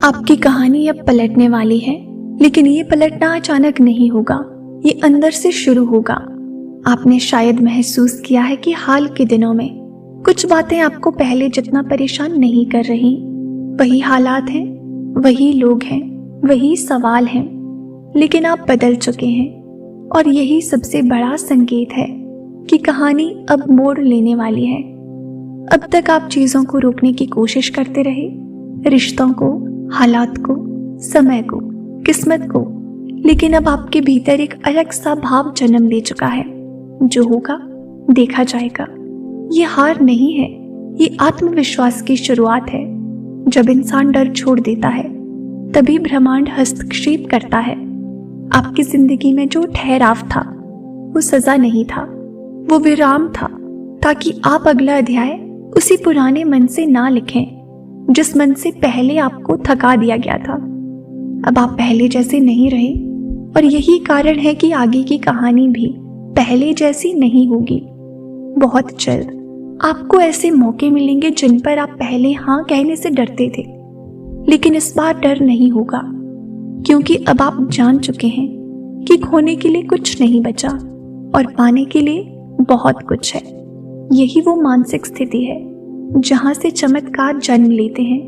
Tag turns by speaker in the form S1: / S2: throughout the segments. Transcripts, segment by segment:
S1: आपकी कहानी अब पलटने वाली है, लेकिन ये पलटना अचानक नहीं होगा, ये अंदर से शुरू होगा। आपने शायद महसूस किया है कि हाल के दिनों में कुछ बातें आपको पहले जितना परेशान नहीं कर रही। वही हालात हैं, वही लोग हैं, वही सवाल हैं, लेकिन आप बदल चुके हैं। और यही सबसे बड़ा संकेत है कि कहानी अब मोड़ लेने वाली है। अब तक आप चीजों को रोकने की कोशिश करते रहे, रिश्तों को, हालात को, समय को, किस्मत को, लेकिन अब आपके भीतर एक अलग सा भाव जन्म ले चुका है। जो होगा देखा जाएगा। ये हार नहीं है, ये आत्मविश्वास की शुरुआत है। जब इंसान डर छोड़ देता है तभी ब्रह्मांड हस्तक्षेप करता है। आपकी जिंदगी में जो ठहराव था वो सजा नहीं था, वो विराम था, ताकि आप अगला अध्याय उसी पुराने मन से ना लिखें जिस मन से पहले आपको थका दिया गया था। अब आप पहले जैसे नहीं रहे, और यही कारण है कि आगे की कहानी भी पहले जैसी नहीं होगी। बहुत जल्द आपको ऐसे मौके मिलेंगे जिन पर आप पहले हाँ कहने से डरते थे, लेकिन इस बार डर नहीं होगा, क्योंकि अब आप जान चुके हैं कि खोने के लिए कुछ नहीं बचा और पाने के लिए बहुत कुछ है। यही वो मानसिक स्थिति है जहां से चमत्कार जन्म लेते हैं।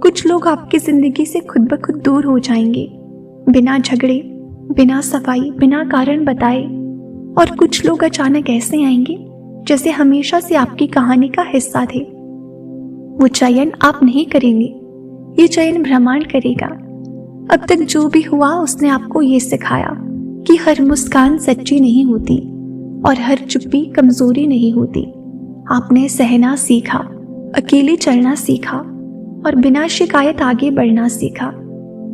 S1: कुछ लोग आपकी जिंदगी से खुद ब खुद दूर हो जाएंगे, बिना झगड़े, बिना सफाई, बिना कारण बताए। और कुछ लोग अचानक ऐसे आएंगे जैसे हमेशा से आपकी कहानी का हिस्सा थे। वो चयन आप नहीं करेंगे, ये चयन ब्रह्मांड करेगा। अब तक जो भी हुआ उसने आपको ये सिखाया कि हर मुस्कान सच्ची नहीं होती और हर चुप्पी कमजोरी नहीं होती। आपने सहना सीखा, अकेले चलना सीखा और बिना शिकायत आगे बढ़ना सीखा।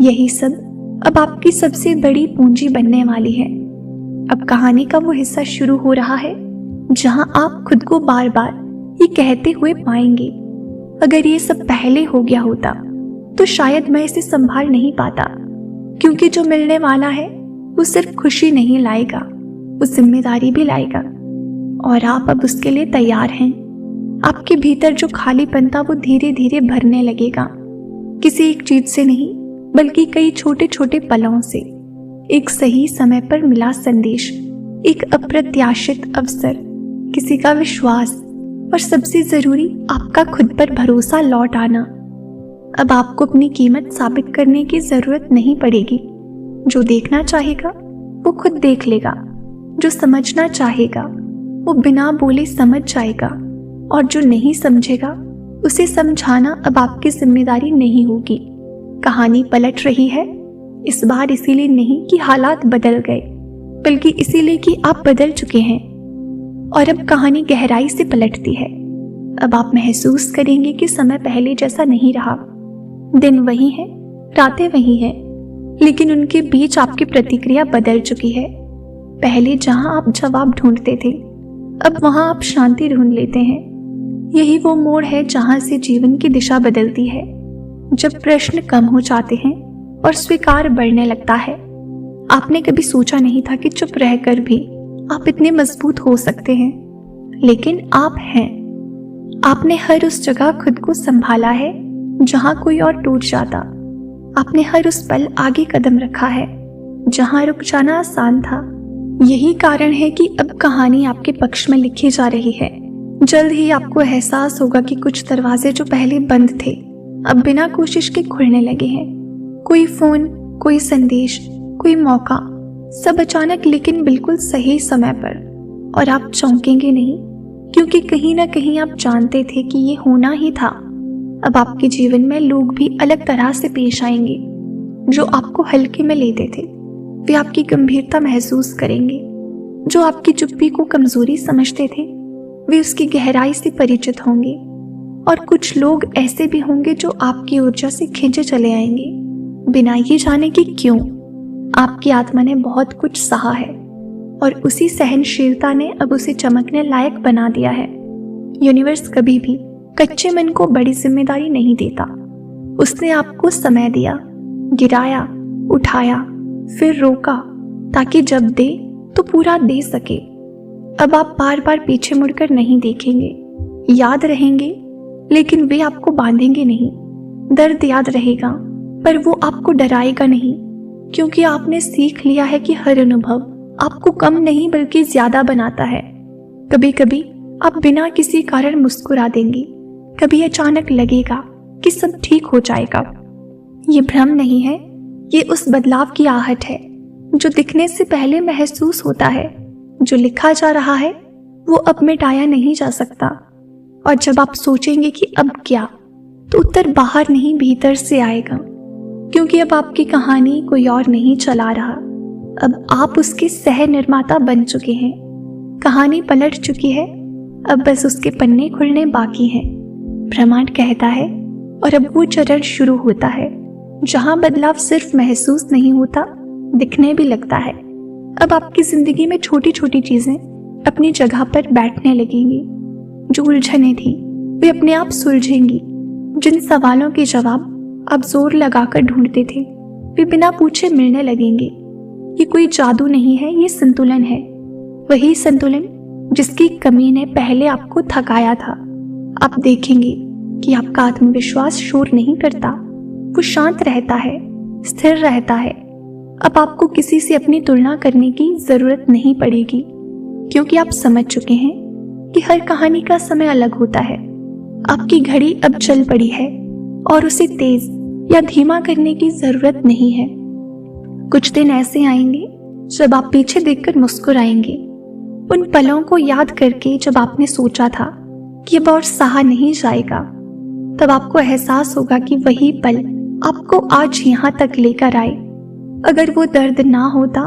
S1: यही सब अब आपकी सबसे बड़ी पूंजी बनने वाली है। अब कहानी का वो हिस्सा शुरू हो रहा है जहां आप खुद को बार बार ये कहते हुए पाएंगे, अगर ये सब पहले हो गया होता तो शायद मैं इसे संभाल नहीं पाता। क्योंकि जो मिलने वाला है वो सिर्फ खुशी नहीं लाएगा, वो जिम्मेदारी भी लाएगा, और आप अब उसके लिए तैयार हैं। आपके भीतर जो खालीपन था वो धीरे धीरे भरने लगेगा, किसी एक चीज से नहीं बल्कि कई छोटे छोटे पलों से। एक सही समय पर मिला संदेश, एक अप्रत्याशित अवसर, किसी का विश्वास, और सबसे जरूरी आपका खुद पर भरोसा लौट आना। अब आपको अपनी कीमत साबित करने की जरूरत नहीं पड़ेगी। जो देखना चाहेगा वो खुद देख लेगा, जो समझना चाहेगा वो बिना बोले समझ जाएगा, और जो नहीं समझेगा उसे समझाना अब आपकी जिम्मेदारी नहीं होगी। कहानी पलट रही है, इस बार इसीलिए नहीं कि हालात बदल गए, बल्कि इसीलिए कि आप बदल चुके हैं। और अब कहानी गहराई से पलटती है। अब आप महसूस करेंगे कि समय पहले जैसा नहीं रहा। दिन वही है, रातें वही हैं, लेकिन उनके बीच आपकी प्रतिक्रिया बदल चुकी है। पहले जहां आप जवाब ढूंढते थे, अब वहां आप शांति ढूंढ लेते हैं। यही वो मोड़ है जहां से जीवन की दिशा बदलती है, जब प्रश्न कम हो जाते हैं और स्वीकार बढ़ने लगता है। आपने कभी सोचा नहीं था कि चुप रहकर भी आप इतने मजबूत हो सकते हैं, लेकिन आप हैं। आपने हर उस जगह खुद को संभाला है जहां कोई और टूट जाता। आपने हर उस पल आगे कदम रखा है जहां रुक जाना आसान था। यही कारण है कि अब कहानी आपके पक्ष में लिखी जा रही है। जल्द ही आपको एहसास होगा कि कुछ दरवाजे जो पहले बंद थे अब बिना कोशिश के खुलने लगे हैं। कोई फोन, कोई संदेश, कोई मौका, सब अचानक लेकिन बिल्कुल सही समय पर। और आप चौंकेंगे नहीं, क्योंकि कहीं ना कहीं आप जानते थे कि ये होना ही था। अब आपके जीवन में लोग भी अलग तरह से पेश आएंगे। जो आपको हल्के में लेते थे वे आपकी गंभीरता महसूस करेंगे। जो आपकी चुप्पी को कमजोरी समझते थे वे उसकी गहराई से परिचित होंगे। और कुछ लोग ऐसे भी होंगे जो आपकी ऊर्जा से खींचे चले आएंगे, बिना ये जाने कि क्यों। आपकी आत्मा ने बहुत कुछ सहा है, और उसी सहनशीलता ने अब उसे चमकने लायक बना दिया है। यूनिवर्स कभी भी कच्चे मन को बड़ी जिम्मेदारी नहीं देता। उसने आपको समय दिया, गिराया, उठाया, फिर रोका, ताकि जब दे तो पूरा दे सके। अब आप बार बार पीछे मुड़कर नहीं देखेंगे, याद रहेंगे, लेकिन वे आपको बांधेंगे नहीं। दर्द याद रहेगा, पर वो आपको डराएगा नहीं, क्योंकि आपने सीख लिया है कि हर अनुभव आपको कम नहीं बल्कि ज्यादा बनाता है। कभी कभी आप बिना किसी कारण मुस्कुरा देंगी, कभी अचानक लगेगा कि सब ठीक हो जाएगा। ये भ्रम नहीं है, ये उस बदलाव की आहट है जो दिखने से पहले महसूस होता है। जो लिखा जा रहा है वो अब मिटाया नहीं जा सकता। और जब आप सोचेंगे कि अब क्या, तो उत्तर बाहर नहीं भीतर से आएगा, क्योंकि अब आपकी कहानी कोई और नहीं चला रहा। अब आप उसके सह निर्माता बन चुके हैं। कहानी पलट चुकी है, अब बस उसके पन्ने खुलने बाकी हैं। ब्रह्मांड कहता है और अब वो चरण शुरू होता है जहां बदलाव सिर्फ महसूस नहीं होता, दिखने भी लगता है। अब आपकी जिंदगी में छोटी छोटी चीजें अपनी जगह पर बैठने लगेंगी। जो उलझनें थी वे अपने आप सुलझेंगी। जिन सवालों के जवाब आप जोर लगाकर ढूंढते थे वे बिना पूछे मिलने लगेंगे। ये कोई जादू नहीं है, ये संतुलन है। वही संतुलन जिसकी कमी ने पहले आपको थकाया था। आप देखेंगे कि आपका आत्मविश्वास शोर नहीं करता, वो शांत रहता है, स्थिर रहता है। अब आपको किसी से अपनी तुलना करने की जरूरत नहीं पड़ेगी, क्योंकि आप समझ चुके हैं कि हर कहानी का समय अलग होता है। आपकी घड़ी अब चल पड़ी है और उसे तेज या धीमा करने की जरूरत नहीं है। कुछ दिन ऐसे आएंगे जब आप पीछे देखकर मुस्कुराएंगे, उन पलों को याद करके जब आपने सोचा था कि अब और सहा नहीं जाएगा। तब आपको एहसास होगा कि वही पल आपको आज यहाँ तक लेकर आए। अगर वो दर्द ना होता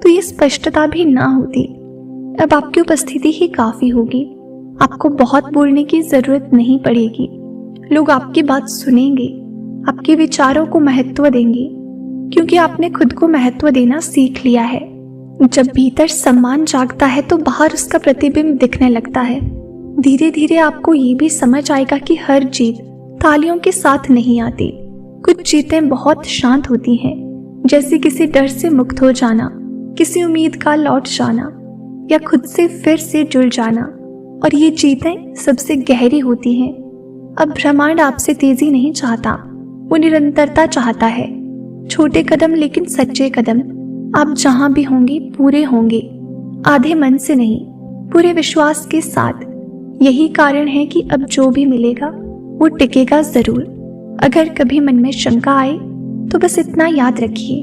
S1: तो ये स्पष्टता भी ना होती। अब आपकी उपस्थिति ही काफी होगी। आपको बहुत बोलने की जरूरत नहीं पड़ेगी। लोग आपकी बात सुनेंगे, आपके विचारों को महत्व देंगे, क्योंकि आपने खुद को महत्व देना सीख लिया है। जब भीतर सम्मान जागता है तो बाहर उसका प्रतिबिंब दिखने लगता है। धीरे धीरे आपको ये भी समझ आएगा कि हर जीत तालियों के साथ नहीं आती। कुछ जीतें बहुत शांत होती हैं, जैसे किसी डर से मुक्त हो जाना, किसी उम्मीद का लौट जाना या खुद से फिर से जुड़ जाना। और ये जीतें सबसे गहरी होती हैं। अब ब्रह्मांड आपसे तेजी नहीं चाहता, वो निरंतरता चाहता है। छोटे कदम लेकिन सच्चे कदम। आप जहां भी होंगे पूरे होंगे, आधे मन से नहीं, पूरे विश्वास के साथ। यही कारण है कि अब जो भी मिलेगा वो टिकेगा जरूर। अगर कभी मन में शंका आए तो बस इतना याद रखिए,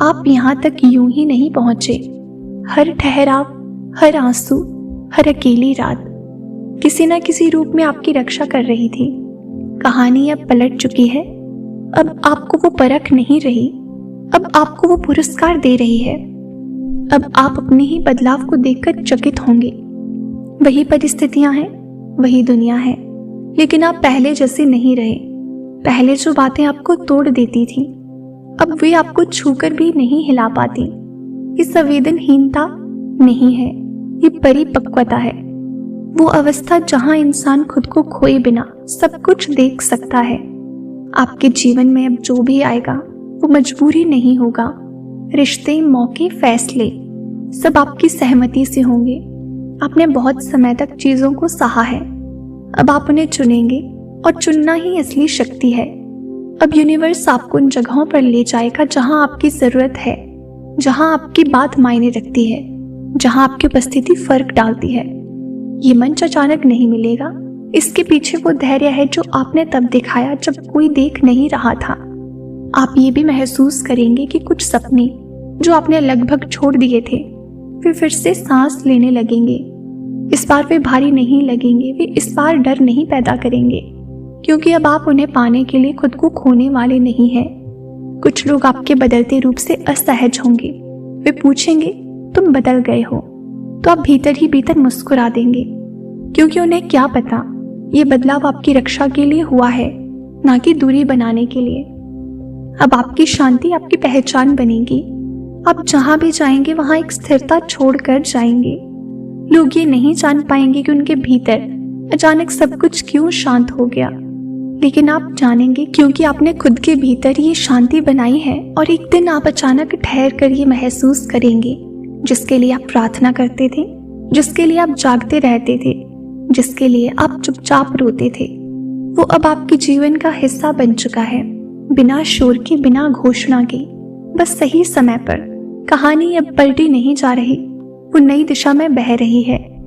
S1: आप यहाँ तक यूं ही नहीं पहुंचे। हर ठहराव, हर आंसू, हर अकेली रात किसी न किसी रूप में आपकी रक्षा कर रही थी। कहानी अब पलट चुकी है। अब आपको वो परख नहीं रही, अब आपको वो पुरस्कार दे रही है। अब आप अपने ही बदलाव को देखकर चकित होंगे। वही परिस्थितियां हैं, वही दुनिया है, लेकिन आप पहले जैसे नहीं रहे। पहले जो बातें आपको तोड़ देती थी अब वे आपको छूकर भी नहीं हिला पाती। ये संवेदनहीनता नहीं है, ये परिपक्वता है। वो अवस्था जहां इंसान खुद को खोए बिना सब कुछ देख सकता है। आपके जीवन में अब जो भी आएगा वो मजबूरी नहीं होगा। रिश्ते, मौके, फैसले सब आपकी सहमति से होंगे। आपने बहुत समय तक चीजों को सहा है, अब आप उन्हें चुनेंगे और चुनना ही असली शक्ति है। अब यूनिवर्स आपको उन जगहों पर ले जाएगा जहां आपकी जरूरत है, जहां आपकी बात मायने रखती है, जहां आपकी उपस्थिति फर्क डालती है। ये मंच अचानक नहीं मिलेगा, इसके पीछे वो धैर्य है जो आपने तब दिखाया जब कोई देख नहीं रहा था। आप ये भी महसूस करेंगे कि कुछ सपने जो आपने लगभग छोड़ दिए थे वे फिर से सांस लेने लगेंगे। इस बार वे भारी नहीं लगेंगे, वे इस बार डर नहीं पैदा करेंगे, क्योंकि अब आप उन्हें पाने के लिए खुद को खोने वाले नहीं हैं। कुछ लोग आपके बदलते रूप से असहज होंगे। वे पूछेंगे तुम बदल गए हो, तो आप भीतर ही भीतर मुस्कुरा देंगे, क्योंकि उन्हें क्या पता ये बदलाव आपकी रक्षा के लिए हुआ है, ना कि दूरी बनाने के लिए। अब आपकी शांति आपकी पहचान बनेगी। आप जहां भी जाएंगे वहां एक स्थिरता छोड़कर जाएंगे। लोग ये नहीं जान पाएंगे कि उनके भीतर अचानक सब कुछ क्यों शांत हो गया, लेकिन आप जानेंगे, क्योंकि आपने खुद के भीतर ये शांति बनाई है। और एक दिन आप अचानक ठहर कर ये महसूस करेंगे, जिसके लिए आप प्रार्थना करते थे, जिसके लिए आप जागते रहते थे, जिसके लिए आप चुपचाप रोते थे, वो अब आपके जीवन का हिस्सा बन चुका है। बिना शोर के, बिना घोषणा के, बस सही समय पर कहानी अब पलटी नहीं जा रही, वो नई दिशा में बह रही है।